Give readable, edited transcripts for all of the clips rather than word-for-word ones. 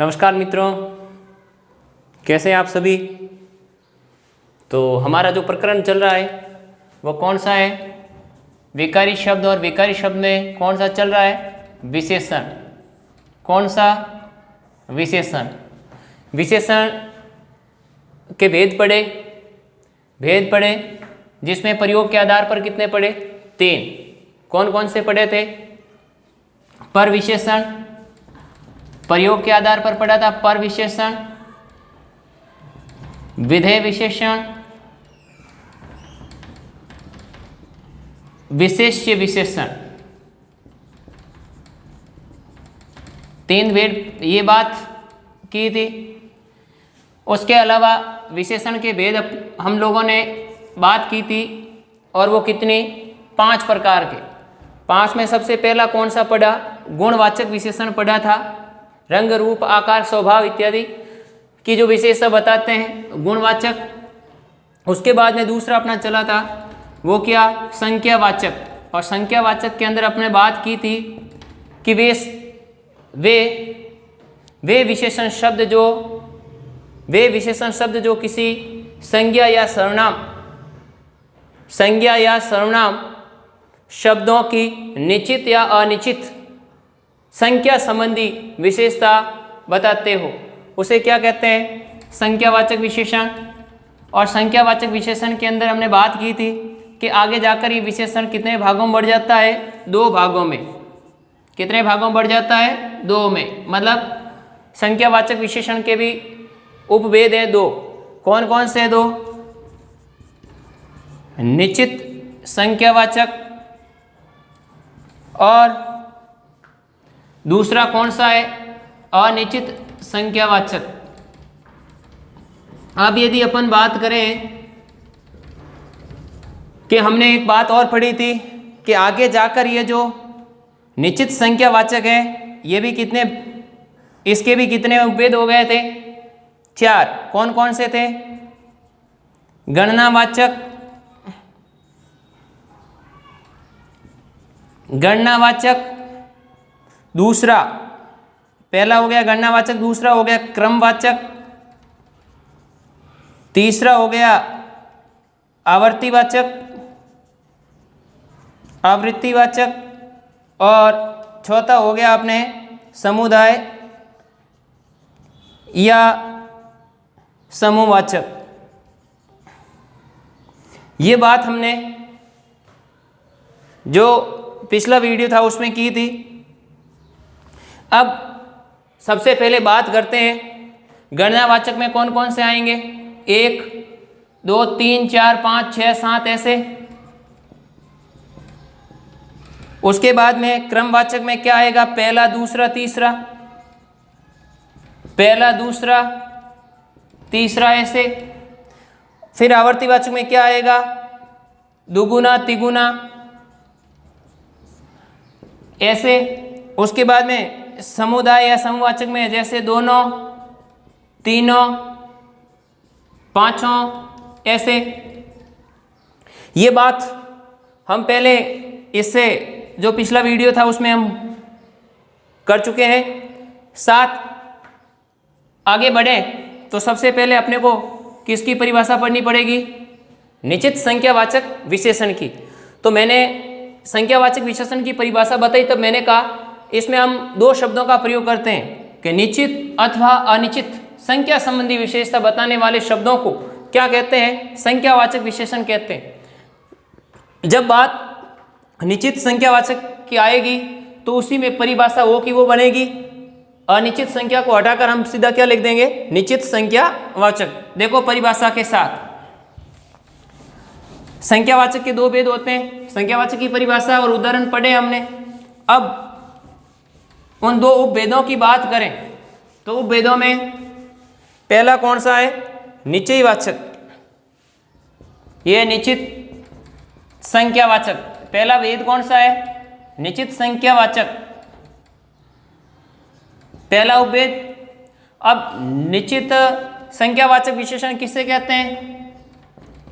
नमस्कार मित्रों, कैसे हैं आप सभी। तो हमारा जो प्रकरण चल रहा है वो कौन सा है, विकारी शब्द। और विकारी शब्द में कौन सा चल रहा है, विशेषण। कौन सा, विशेषण। विशेषण के भेद पढ़े, जिसमें प्रयोग के आधार पर कितने पढ़े, 3। कौन कौन से पढ़े थे, पर विशेषण, प्रयोग के आधार पर पढ़ा था पर विशेषण, विधेय विशेषण, विशेष्य विशेषण। 3 भेद ये बात की थी। उसके अलावा विशेषण के भेद हम लोगों ने बात की थी, और वो कितनी, 5 प्रकार के। 5 में सबसे पहला कौन सा पढ़ा, गुणवाचक विशेषण पढ़ा था। रंग, रूप, आकार, स्वभाव इत्यादि की जो विशेषता बताते हैं, गुणवाचक। उसके बाद में दूसरा अपना चला था वो क्या, संख्यावाचक। और संख्यावाचक के अंदर अपने बात की थी कि वे विशेषण शब्द जो किसी संज्ञा या सर्वनाम शब्दों की निश्चित या अनिश्चित संख्या संबंधी विशेषता बताते हो, उसे क्या कहते हैं, संख्यावाचक विशेषण। और संख्यावाचक विशेषण के अंदर हमने बात की थी कि आगे जाकर ये विशेषण कितने भागों में बढ़ जाता है, 2 भागों में। कितने भागों में बढ़ जाता है, 2 में। मतलब संख्यावाचक विशेषण के भी उपभेद है 2। कौन कौन से 2, निश्चित संख्यावाचक, और दूसरा कौन सा है, अनिश्चित संख्यावाचक। अब यदि अपन बात करें कि हमने एक बात और पढ़ी थी कि आगे जाकर ये जो निश्चित संख्यावाचक है, ये भी इसके भी कितने उपभेद हो गए थे, 4। कौन कौन से थे, गणनावाचक, दूसरा, पहला हो गया गणनावाचक, दूसरा हो गया क्रमवाचक, तीसरा हो गया आवृत्तिवाचक, और चौथा हो गया अपने समुदाय या समूहवाचक। ये बात हमने जो पिछला वीडियो था उसमें की थी। अब सबसे पहले बात करते हैं गणनावाचक में कौन कौन से आएंगे, 1, 2, 3, 4, 5, 6, 7 ऐसे। उसके बाद में क्रमवाचक में क्या आएगा, पहला, दूसरा, तीसरा, पहला, दूसरा, तीसरा ऐसे। फिर आवर्तीवाचक में क्या आएगा, दुगुना, तिगुना ऐसे। उसके बाद में समुदाय या समूहवाचक में जैसे दोनों, तीनों, पांचों ऐसे। ये बात हम पहले इससे जो पिछला वीडियो था उसमें हम कर चुके हैं। साथ आगे बढ़े तो सबसे पहले अपने को किसकी परिभाषा पढ़नी पड़ेगी, निश्चित संख्यावाचक विशेषण की। तो मैंने संख्यावाचक विशेषण की परिभाषा बताई, तब मैंने कहा इसमें हम 2 शब्दों का प्रयोग करते हैं कि निश्चित अथवा अनिश्चित संख्या संबंधी विशेषता बताने वाले शब्दों को क्या कहते हैं, संख्यावाचक विशेषण कहते हैं। जब बात निश्चित संख्यावाचक की आएगी तो उसी में परिभाषा वो की वो बनेगी। अनिश्चित संख्या को हटाकर हम सीधा क्या लिख देंगे, निश्चित संख्यावाचक। देखो परिभाषा के साथ, संख्यावाचक के 2 भेद होते हैं, संख्यावाचक की परिभाषा और उदाहरण पढ़े हमने। अब उन 2 उपभेदों की बात करें तो उपभेदों में पहला कौन सा है, निश्चयवाचक, यह निश्चित संख्यावाचक। पहला भेद कौन सा है, निश्चित संख्यावाचक, पहला उपभेद। अब निश्चित संख्यावाचक विशेषण किससे कहते हैं,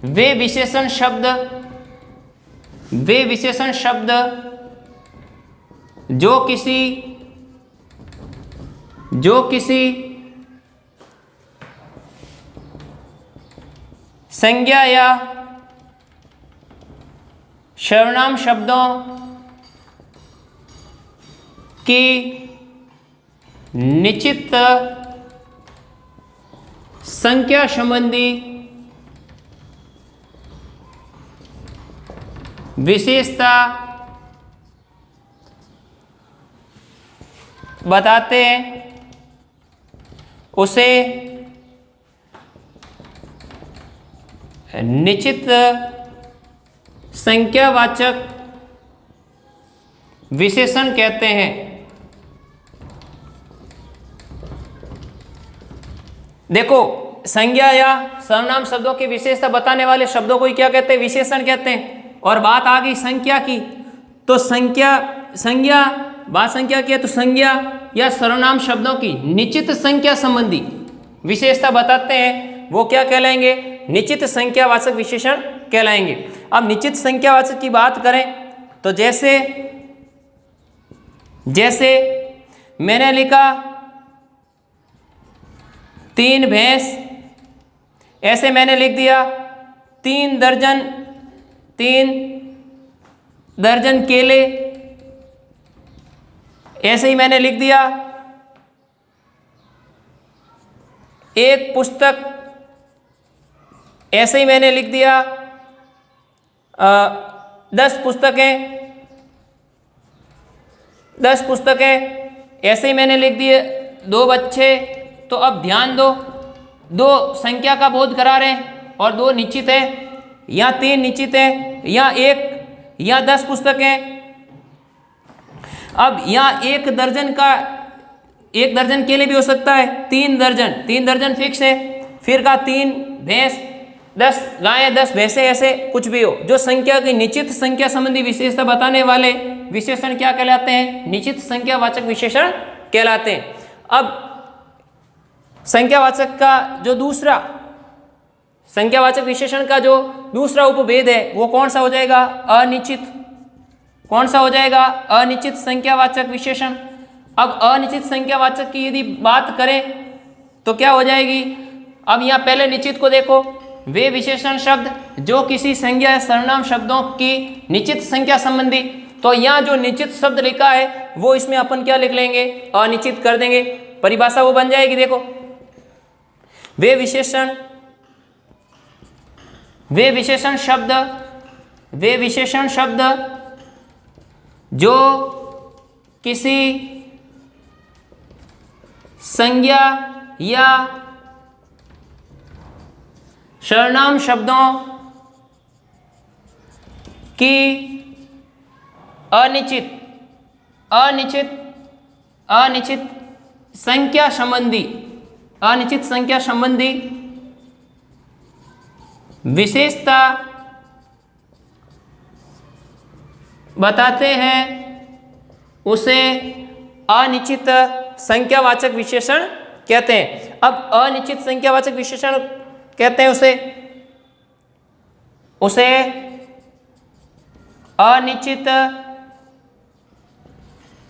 वे विशेषण शब्द जो किसी जो किसी संज्ञा या सर्वनाम शब्दों की निश्चित संख्या संबंधी विशेषता बताते हैं उसे निश्चित संख्यावाचक विशेषण कहते हैं। देखो, संज्ञा या सर्वनाम शब्दों की विशेषता बताने वाले शब्दों को ही क्या कहते हैं? विशेषण कहते हैं। और बात आ गई संख्या की, तो संज्ञा बात संख्या की है, तो संज्ञा या सर्वनाम शब्दों की निश्चित संख्या संबंधी विशेषता बताते हैं, वो क्या कहलाएंगे? निश्चित संख्यावाचक विशेषण कहलाएंगे। अब निश्चित संख्यावाचक की बात करें तो जैसे मैंने लिखा 3 भैंस, ऐसे मैंने लिख दिया 3 दर्जन केले, ऐसे ही मैंने लिख दिया 1 पुस्तक, ऐसे ही मैंने लिख दिया 10 पुस्तकें, ऐसे ही मैंने लिख दिए 2 बच्चे। तो अब ध्यान दो, 2 संख्या का बोध करा रहे हैं और 2 निश्चित है, या 3 निश्चित है, या 1 या 10 पुस्तकें। अब यहाँ 1 दर्जन केले भी हो सकता है, 3 दर्जन फिक्स है, फिर का 3 भैंस, 10 गायें, 10 भैंसें, ऐसे कुछ भी हो। जो संख्या की निश्चित संख्या संबंधी विशेषता बताने वाले विशेषण क्या कहलाते हैं? निश्चित संख्यावाचक विशेषण कहलाते हैं। अब संख्यावाचक विशेषण का जो दूसरा उपभेद है वो कौन सा हो जाएगा? अनिश्चित। कौन सा हो जाएगा? अनिश्चित संख्यावाचक विशेषण। अब अनिश्चित संख्यावाचक की यदि बात करें तो क्या हो जाएगी? अब यहाँ पहले निश्चित को देखो, वे विशेषण शब्द जो किसी संज्ञा या सर्वनाम शब्दों की निश्चित संख्या संबंधी। तो यहाँ जो निश्चित शब्द लिखा है वो इसमें अपन क्या लिख लेंगे? अनिश्चित कर देंगे, परिभाषा वो बन जाएगी। देखो, वे विशेषण शब्द जो किसी संज्ञा या सर्वनाम शब्दों की अनिश्चित संख्या संबंधी विशेषता बताते हैं उसे अनिश्चित संख्यावाचक विशेषण कहते हैं। अब अनिश्चित संख्यावाचक विशेषण कहते हैं उसे अनिश्चित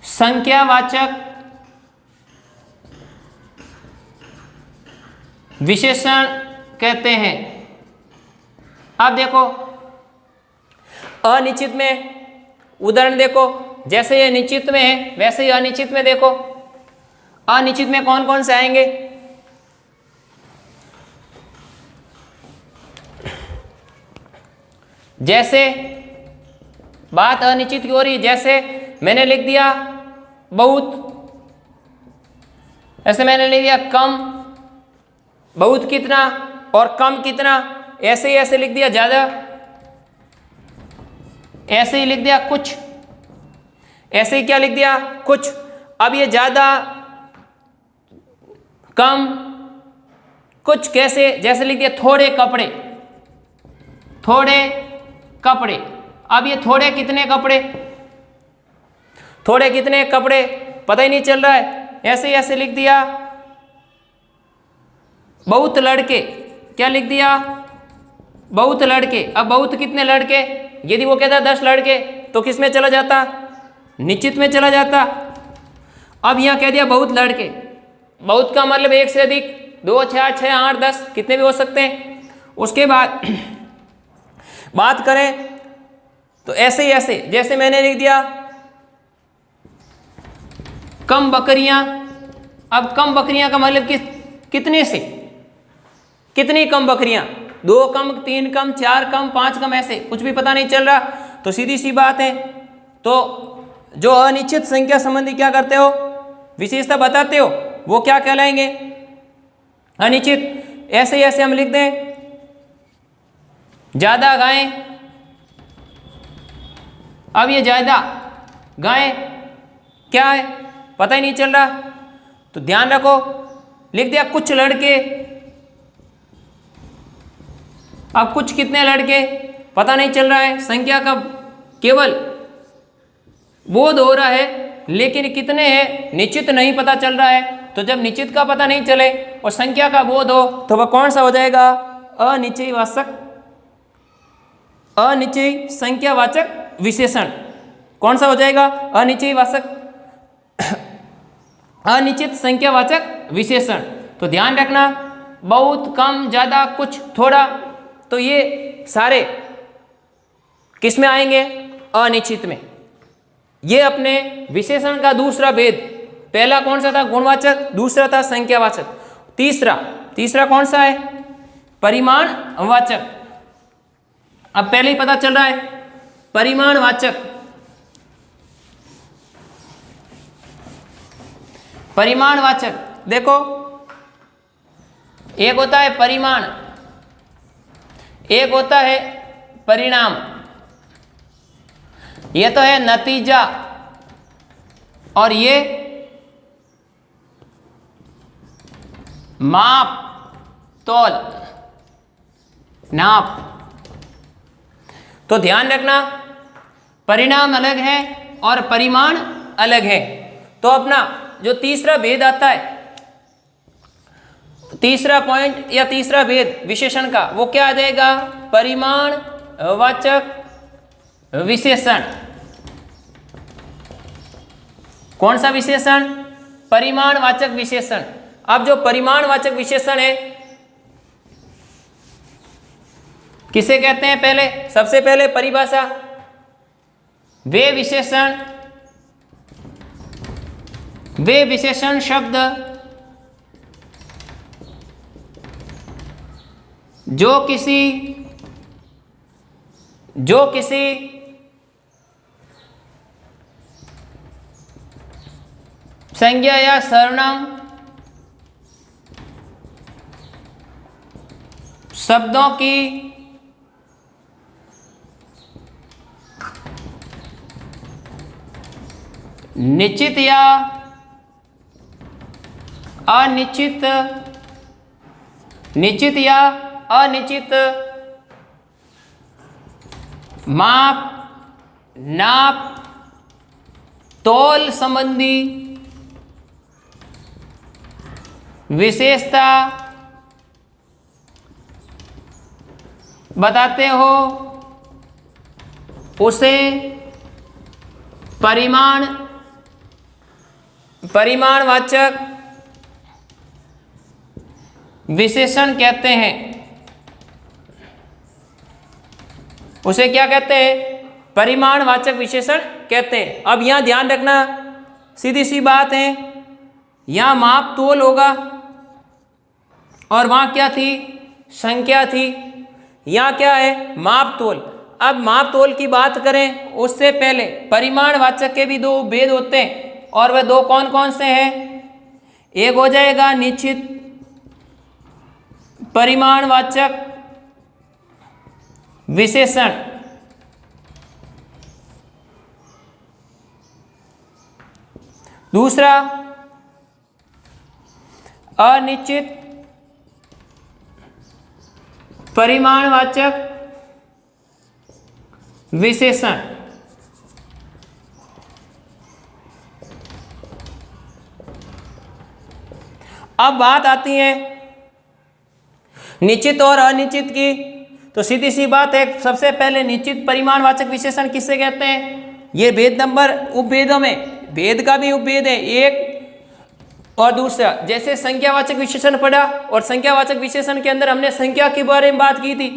संख्यावाचक विशेषण कहते हैं। अब देखो, अनिश्चित में उदाहरण देखो, जैसे ये निश्चित में है वैसे ही अनिश्चित में देखो। अनिश्चित में कौन कौन से आएंगे? जैसे बात अनिश्चित की हो रही, जैसे मैंने लिख दिया बहुत, ऐसे मैंने लिख दिया कम, बहुत कितना और कम कितना, ऐसे ही ऐसे लिख दिया ज़्यादा, ऐसे ही लिख दिया कुछ, ऐसे ही क्या लिख दिया? कुछ। अब ये ज़्यादा, कम, कुछ कैसे? जैसे लिख दिया थोड़े कपड़े। अब ये थोड़े कितने कपड़े पता ही नहीं चल रहा है, ऐसे ही ऐसे लिख दिया। बहुत लड़के, क्या लिख दिया? बहुत लड़के। अब बहुत कितने लड़के? यदि वो कहता 10 लड़के तो किस में चला जाता? निश्चित में चला जाता। अब यहाँ कह दिया बहुत लड़के, बहुत कम मतलब 1 से अधिक, 2, 4, 6, 8, 10 कितने भी हो सकते हैं। उसके बाद बात करें तो ऐसे ही ऐसे जैसे मैंने लिख दिया कम बकरियां। अब कम बकरियां का मतलब कितने से कितनी कम बकरियां, 2 कम, 3 कम, 4 कम, 5 कम, ऐसे कुछ भी पता नहीं चल रहा। तो सीधी सी बात है, तो जो अनिश्चित संख्या संबंधी क्या करते हो, विशेषता बताते हो, वो क्या कहलाएंगे, अनिश्चित। ऐसे ही ऐसे हम लिख दें ज्यादा गायें। अब ये ज्यादा गायें क्या है पता ही नहीं चल रहा, तो ध्यान रखो, लिख दिया कुछ लड़के। अब कुछ कितने लड़के पता नहीं चल रहा है, संख्या का केवल बोध हो रहा है, लेकिन कितने हैं निश्चित नहीं पता चल रहा है। तो जब निश्चित का पता नहीं चले और संख्या का बोध हो तो वह कौन सा हो जाएगा, अनिश्चयवाचक, अनिश्चयी संख्यावाचक विशेषण। कौन सा हो जाएगा, अनिश्चयवाचक, अनिश्चित संख्यावाचक विशेषण। तो ध्यान रखना, बहुत, कम, ज्यादा, कुछ, थोड़ा, तो ये सारे किस में आएंगे, अनिश्चित में। ये अपने विशेषण का दूसरा भेद, पहला कौन सा था, गुणवाचक, दूसरा था संख्यावाचक, तीसरा कौन सा है, परिमाणवाचक। अब पहले ही पता चल रहा है परिमाणवाचक। परिमाणवाचक देखो, एक होता है परिमाण, एक होता है परिणाम। ये तो है नतीजा, और ये माप, तौल, नाप। तो ध्यान रखना, परिणाम अलग है और परिमाण अलग है। तो अपना जो तीसरा भेद आता है, तीसरा पॉइंट या तीसरा भेद विशेषण का, वो क्या आ जाएगा, परिमाणवाचक विशेषण। कौन सा विशेषण, परिमाणवाचक विशेषण। अब जो परिमाणवाचक विशेषण है किसे कहते हैं, पहले सबसे पहले परिभाषा, वे विशेषण शब्द जो किसी संज्ञा या सर्वनाम शब्दों की निश्चित या अनिश्चित, निश्चित या अनिश्चित माप, नाप, तौल संबंधी विशेषता बताते हो, उसे परिमाणवाचक विशेषण कहते हैं। उसे क्या कहते हैं, परिमाणवाचक विशेषण कहते हैं। अब यहां ध्यान रखना, सीधी सी बात है, यहां माप तोल होगा और वहां क्या थी, संख्या थी। यहां क्या है, माप तोल। अब माप तोल की बात करें उससे पहले परिमाणवाचक के भी दो भेद होते हैं, और वह दो कौन कौन से हैं, एक हो जाएगा निश्चित परिमाणवाचक विशेषण, दूसरा अनिश्चित परिमाणवाचक विशेषण। अब बात आती है निश्चित और अनिश्चित की, तो सीधी सी बात है, सबसे पहले निश्चित परिमाणवाचक विशेषण किससे कहते हैं, ये भेद नंबर उपभेदों में, भेद का भी उपभेद है, एक और दूसरा, जैसे संख्यावाचक विशेषण पढ़ा और संख्यावाचक विशेषण के अंदर हमने संख्या के बारे में बात की थी।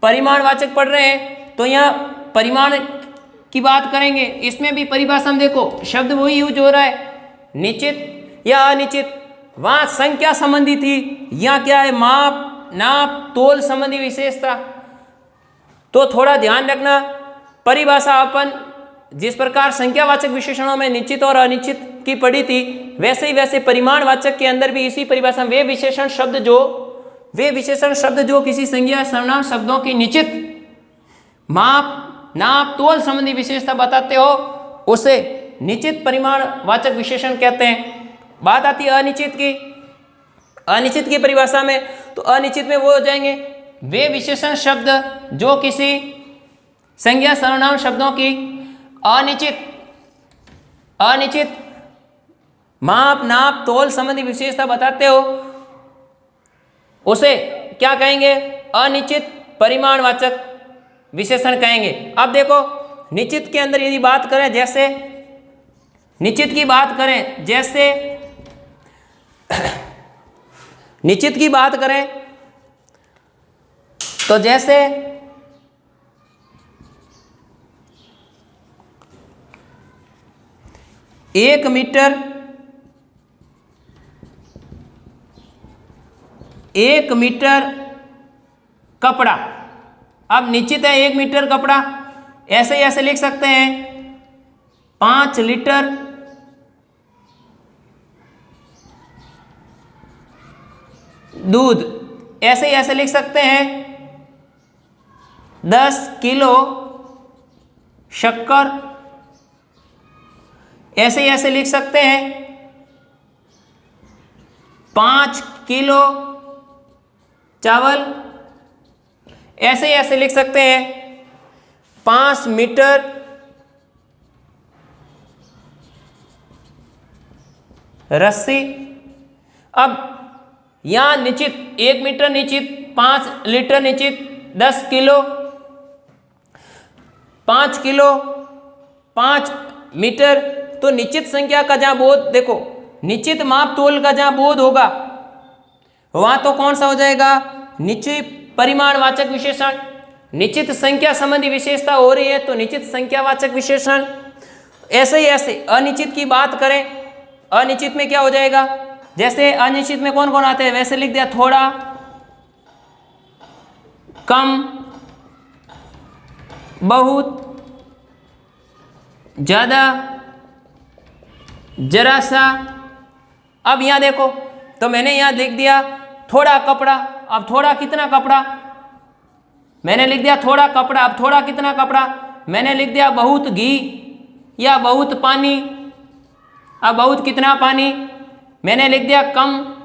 परिमाणवाचक पढ़ रहे हैं तो यहाँ परिमाण की बात करेंगे। इसमें भी परिभाषा में देखो शब्द वही यूज हो रहा है, निश्चित या अनिश्चित। वहाँ संख्या संबंधी थी, यहाँ क्या है, माप, नाप, तोल संबंधी विशेषता। तो थोड़ा ध्यान रखना, परिभाषा अपन जिस प्रकार संख्यावाचक विशेषणों में निश्चित और अनिश्चित की पढ़ी थी, वैसे ही वैसे परिमाणवाचक के अंदर भी इसी परिभाषा में वे विशेषण शब्द जो किसी संज्ञा सर्वनाम शब्दों की निश्चित, माप, नाप, तोल संबंधी विशेषता बताते हो, उसे निश्चित परिमाणवाचक विशेषण कहते हैं। बात आती है अनिश्चित की। अनिश्चित की परिभाषा में, तो अनिश्चित में वो हो जाएंगे वे विशेषण शब्द जो किसी संज्ञा सर्वनाम शब्दों की अनिश्चित माप, नाप, तोल संबंधी विशेषता बताते हो, उसे क्या कहेंगे, अनिश्चित परिमाणवाचक विशेषण कहेंगे। अब देखो निश्चित के अंदर यदि बात करें, जैसे निश्चित की बात करें, जैसे निश्चित की बात करें तो जैसे 1 मीटर 1 मीटर कपड़ा। अब निश्चित है 1 मीटर कपड़ा, ऐसे लिख सकते हैं 5 लीटर दूध, ऐसे लिख सकते हैं 10 किलो शक्कर, ऐसे लिख सकते हैं 5 किलो चावल, ऐसे लिख सकते हैं 5 मीटर रस्सी। अब यहाँ निश्चित 1 मीटर निश्चित, 5 लीटर निश्चित, 10 किलो, 5 किलो, 5 मीटर। तो निश्चित संख्या का जहाँ बोध, देखो निश्चित माप तोल का जहाँ बोध होगा वहाँ तो कौन सा हो जाएगा, निश्चित परिमाणवाचक विशेषण। निश्चित संख्या संबंधी विशेषता हो रही है तो निश्चित संख्यावाचक विशेषण। ऐसे अनिश्चित की बात करें, अनिश्चित में क्या हो जाएगा, जैसे अनिश्चित में कौन कौन आते हैं, वैसे लिख दिया थोड़ा, कम, बहुत, ज्यादा, जरा सा। अब यहां देखो तो मैंने यहां लिख दिया थोड़ा कपड़ा। अब थोड़ा कितना कपड़ा, मैंने लिख दिया थोड़ा कपड़ा। अब थोड़ा कितना कपड़ा, मैंने लिख दिया बहुत घी या बहुत पानी। अब बहुत कितना पानी, मैंने लिख दिया कम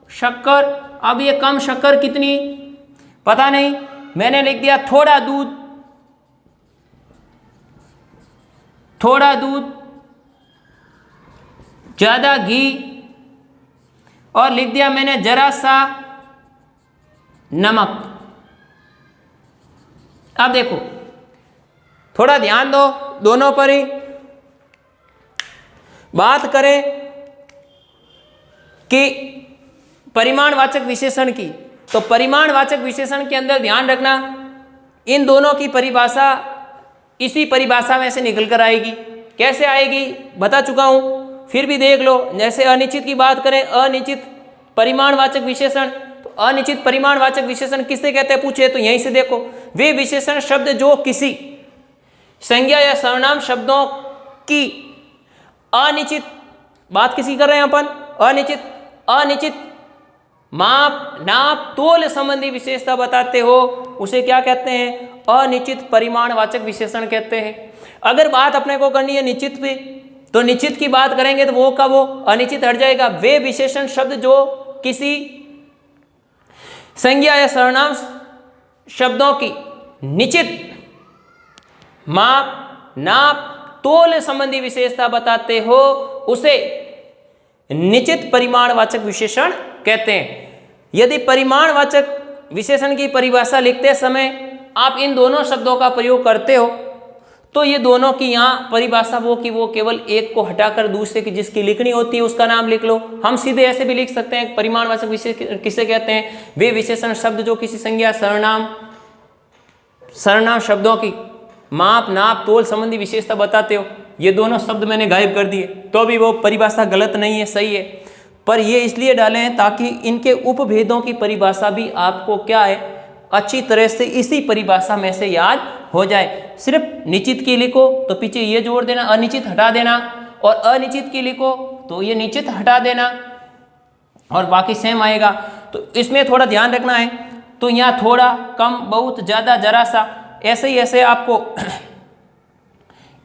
शक्कर। अब ये कम शक्कर कितनी पता नहीं, मैंने लिख दिया थोड़ा दूध, थोड़ा दूध, ज़्यादा घी, और लिख दिया मैंने जरा सा नमक। अब देखो थोड़ा ध्यान दो दोनों पर ही। बात करें कि परिमाणवाचक विशेषण की, तो परिमाणवाचक विशेषण के अंदर ध्यान रखना इन दोनों की परिभाषा इसी परिभाषा में से निकल कर आएगी। कैसे आएगी बता चुका हूं, फिर भी देख लो। जैसे अनिश्चित की बात करें, अनिश्चित परिमाणवाचक विशेषण, तो अनिश्चित परिमाणवाचक विशेषण किससे कहते हैं पूछे तो यहीं से देखो, वे विशेषण शब्द जो किसी संज्ञा या सर्वनाम शब्दों की अनिश्चित, बात किसी कर रहे हैं अपन, अनिश्चित माप, नाप, तोल संबंधी विशेषता बताते हो, उसे क्या कहते हैं, अनिश्चित परिमाणवाचक विशेषण कहते हैं। अगर बात अपने को करनी है निश्चित पे, तो निश्चित की बात करेंगे तो वो का वो अनिश्चित हट जाएगा। वे विशेषण शब्द जो किसी संज्ञा या सर्वनाम शब्दों की निश्चित माप, नाप, तोल संबंधी विशेषता बताते हो, उसे निश्चित परिमाणवाचक विशेषण कहते हैं। यदि परिमाणवाचक विशेषण की परिभाषा लिखते समय आप इन दोनों शब्दों का प्रयोग करते हो तो ये दोनों की यहाँ परिभाषा वो कि वो केवल एक को हटाकर दूसरे की जिसकी लिखनी होती है उसका नाम लिख लो। हम सीधे ऐसे भी लिख सकते हैं, परिमाणवाचक विशेषण किसे कहते हैं? वे विशेषण शब्द जो किसी संज्ञा, सर्वनाम शब्दों की माप, नाप, तोल संबंधी विशेषता बताते हो। ये दोनों शब्द मैंने गायब कर दिए, तो भी वो परिभाषा गलत नहीं है, सही है, पर ये इसलिए डाले हैं ताकि इनके उपभेदों की परिभाषा भी आपको क्या है, अच्छी तरह से इसी परिभाषा में से याद हो जाए। सिर्फ निश्चित की लिखो तो पीछे ये जोड़ देना, अनिश्चित हटा देना, और अनिश्चित की लिखो तो ये निश्चित हटा देना, और बाकी सेम आएगा। तो इसमें थोड़ा ध्यान रखना है। तो यहाँ थोड़ा, कम, बहुत, ज़्यादा, जरा सा, ऐसे ही ऐसे आपको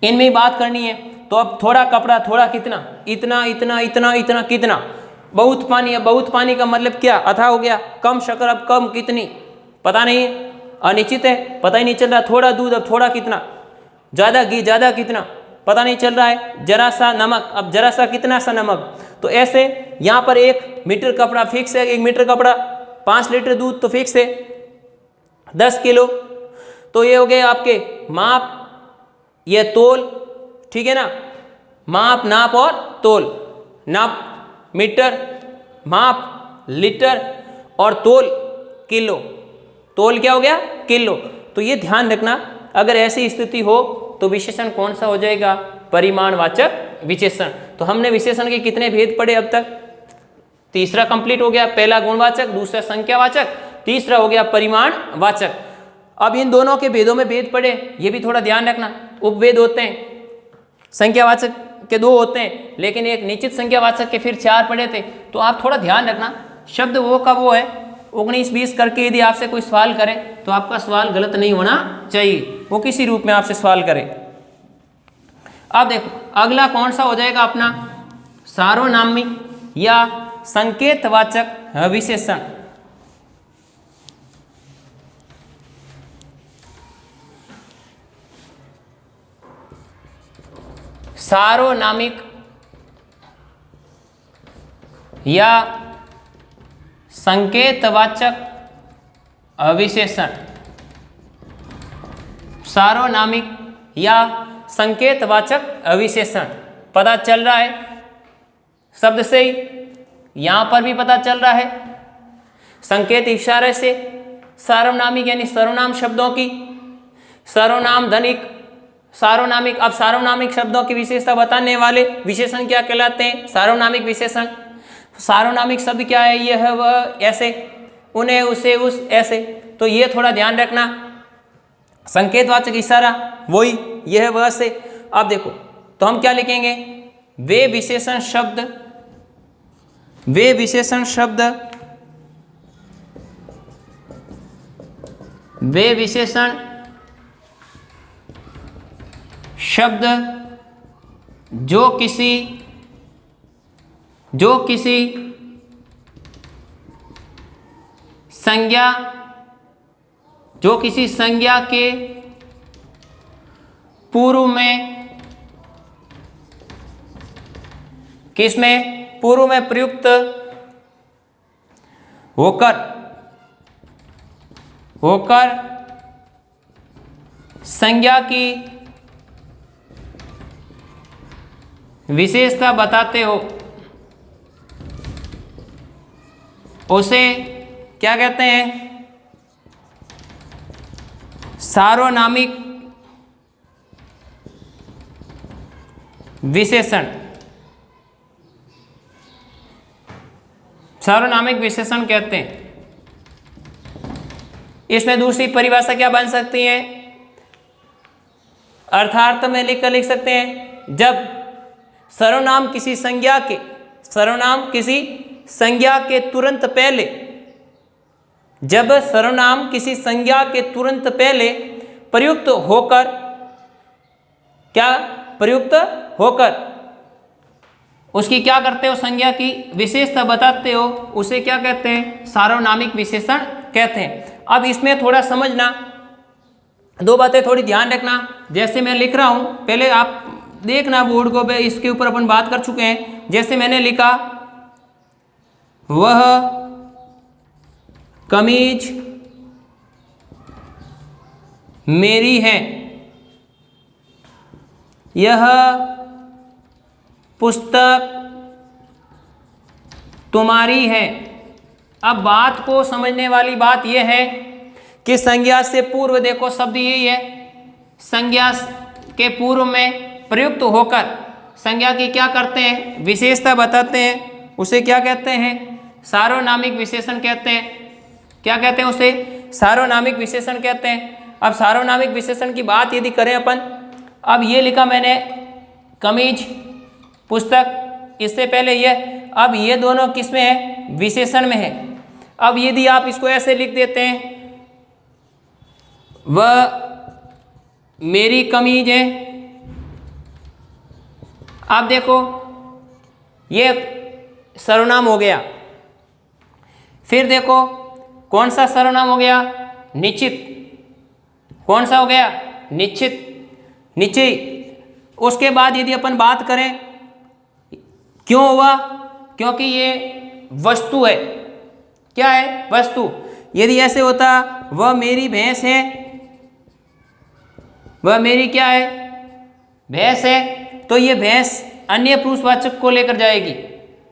इनमें ही बात करनी है। तो अब थोड़ा कपड़ा, थोड़ा कितना, इतना, इतना, इतना, इतना, कितना। बहुत पानी है, बहुत पानी का मतलब क्या? अथा हो गया। कम शक्कर, अब कम कितनी पता नहीं, अनिश्चित है, पता ही नहीं चल रहा। थोड़ा दूध, अब थोड़ा कितना। ज़्यादा घी, ज़्यादा कितना पता नहीं चल रहा है। जरा सा नमक, अब जरा सा कितना सा नमक। तो ऐसे यहाँ पर 1 मीटर कपड़ा फिक्स है, 1 मीटर कपड़ा, 5 लीटर दूध तो फिक्स है, 10 किलो। तो ये हो गए आपके माप, ये तोल, ठीक है ना, माप, नाप और तोल। नाप मीटर, माप लीटर, और तोल किलो। तोल क्या हो गया? किलो। तो ये ध्यान रखना, अगर ऐसी स्थिति हो तो विशेषण कौन सा हो जाएगा? परिमाणवाचक विशेषण। तो हमने विशेषण के कितने भेद पढ़े अब तक? तीसरा कंप्लीट हो गया। पहला गुणवाचक, दूसरा संख्यावाचक, तीसरा हो गया परिमाणवाचक। अब इन दोनों के भेदों में भेद पड़े, ये भी थोड़ा ध्यान रखना। उपभेद होते हैं, संख्यावाचक के 2 होते हैं, लेकिन एक निश्चित संख्यावाचक के फिर 4 पढ़े थे। तो आप थोड़ा ध्यान रखना, शब्द वो का वो है। 19-20 करके यदि आपसे कोई सवाल करे तो आपका सवाल गलत नहीं होना चाहिए, वो किसी रूप में आपसे सवाल करे। अब देखो अगला कौन सा हो जाएगा अपना? सार्वनामिक या संकेतवाचक विशेषण। सार्वनामिक या संकेतवाचक विशेषण। सार्वनामिक या संकेतवाचक विशेषण पता चल रहा है शब्द से ही, यहां पर भी पता चल रहा है संकेत इशारे से। सार्वनामिक यानी सर्वनाम शब्दों की, सर्वनाम धनिक, सार्वनामिक। अब सार्वनामिक शब्दों की विशेषता बताने वाले विशेषण क्या कहलाते हैं? सार्वनामिक विशेषण। सार्वनामिक शब्द क्या है? यह, वह, ऐसे, उन्हें, उसे, उस, ऐसे। तो ये थोड़ा ध्यान रखना। संकेतवाचक इशारा वही, यह, वह, से। अब देखो तो हम क्या लिखेंगे? वे विशेषण शब्द, वे विशेषण शब्द, वे विशेषण शब्द जो किसी संज्ञा, जो किसी संज्ञा के पूर्व में, किसमें? पूर्व में प्रयुक्त होकर संज्ञा की विशेषता बताते हो, उसे क्या कहते हैं? सार्वनामिक विशेषण। सार्वनामिक विशेषण कहते हैं। इसमें दूसरी परिभाषा क्या बन सकती है? अर्थार्थ में लिख सकते हैं, जब सर्वनाम किसी संज्ञा के, सर्वनाम किसी संज्ञा के तुरंत पहले, जब सर्वनाम किसी संज्ञा के तुरंत पहले प्रयुक्त होकर, क्या? प्रयुक्त होकर उसकी क्या करते हो? संज्ञा की विशेषता बताते हो, उसे क्या कहते हैं? सार्वनामिक विशेषण कहते हैं। अब इसमें थोड़ा समझना, 2 बातें थोड़ी ध्यान रखना। जैसे मैं लिख रहा हूं, पहले आप देखना बोर्ड को, इसके ऊपर अपन बात कर चुके हैं। जैसे मैंने लिखा, वह कमीज मेरी है, यह पुस्तक तुम्हारी है। अब बात को समझने वाली बात यह है कि संज्ञा से पूर्व देखो शब्द यही है, संज्ञा के पूर्व में प्रयुक्त होकर संज्ञा की क्या करते हैं, विशेषता बताते हैं। उसे क्या कहते हैं, सार्वनामिक विशेषण कहते हैं। क्या कहते हैं उसे, सार्वनामिक विशेषण कहते हैं। अब सार्वनामिक विशेषण की बात यदि करें अपन, अब ये लिखा मैंने कमीज, पुस्तक, इससे पहले यह, अब ये दोनों किस में है, विशेषण में है। अब यदि आप इसको ऐसे लिख देते हैं, वह मेरी कमीज है। आप देखो ये सर्वनाम हो गया। फिर देखो कौन सा सर्वनाम हो गया, निश्चित। कौन सा हो गया, निश्चित, निश्चय। उसके बाद यदि अपन बात करें क्यों हुआ, क्योंकि ये वस्तु है। क्या है, वस्तु। यदि ऐसे होता वह मेरी भैंस है, वह मेरी क्या है, भैंस है, तो ये भैंस अन्य पुरुषवाचक को लेकर जाएगी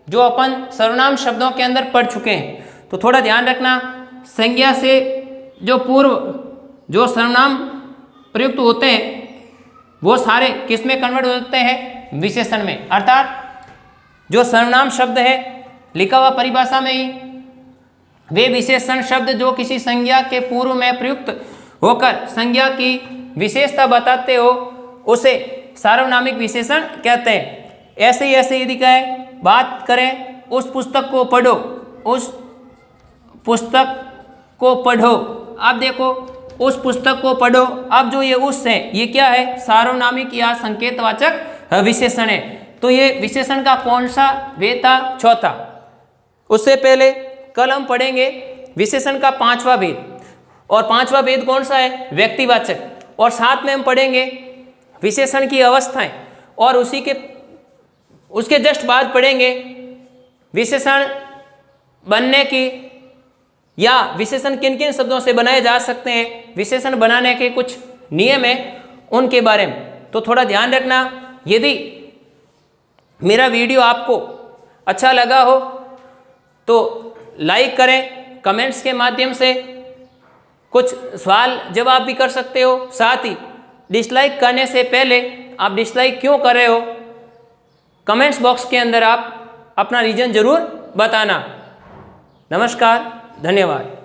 जो अपन सर्वनाम शब्दों के अंदर पढ़ चुके हैं। तो थोड़ा ध्यान रखना, संज्ञा से जो पूर्व जो सर्वनाम प्रयुक्त होते हैं वो सारे किस में कन्वर्ट होते हैं, विशेषण में। अर्थात जो सर्वनाम शब्द है लिखा हुआ परिभाषा में ही, वे विशेषण शब्द जो किसी संज्ञा के पूर्व में प्रयुक्त होकर संज्ञा की विशेषता बताते हो उसे सार्वनामिक विशेषण कहते हैं। ऐसे यदि कहें, बात करें उस पुस्तक को पढ़ो, उस पुस्तक को पढ़ो। अब देखो उस पुस्तक को पढ़ो, अब जो ये उस है ये क्या है, सार्वनामिक या संकेतवाचक विशेषण है। तो ये विशेषण का कौन सा वेद था, चौथा। उससे पहले कल हम पढ़ेंगे विशेषण का पांचवा भेद, और पांचवा भेद कौन सा है, व्यक्तिवाचक। और साथ में हम पढ़ेंगे विशेषण की अवस्थाएं, और उसके जस्ट बाद पढ़ेंगे विशेषण बनने की, या विशेषण किन किन शब्दों से बनाए जा सकते हैं, विशेषण बनाने के कुछ नियम हैं उनके बारे में। तो थोड़ा ध्यान रखना। यदि मेरा वीडियो आपको अच्छा लगा हो तो लाइक करें, कमेंट्स के माध्यम से कुछ सवाल जवाब भी कर सकते हो। साथ ही डिसलाइक करने से पहले आप डिसलाइक क्यों कर रहे हो, कमेंट्स बॉक्स के अंदर आप अपना रीजन जरूर बताना। नमस्कार, धन्यवाद।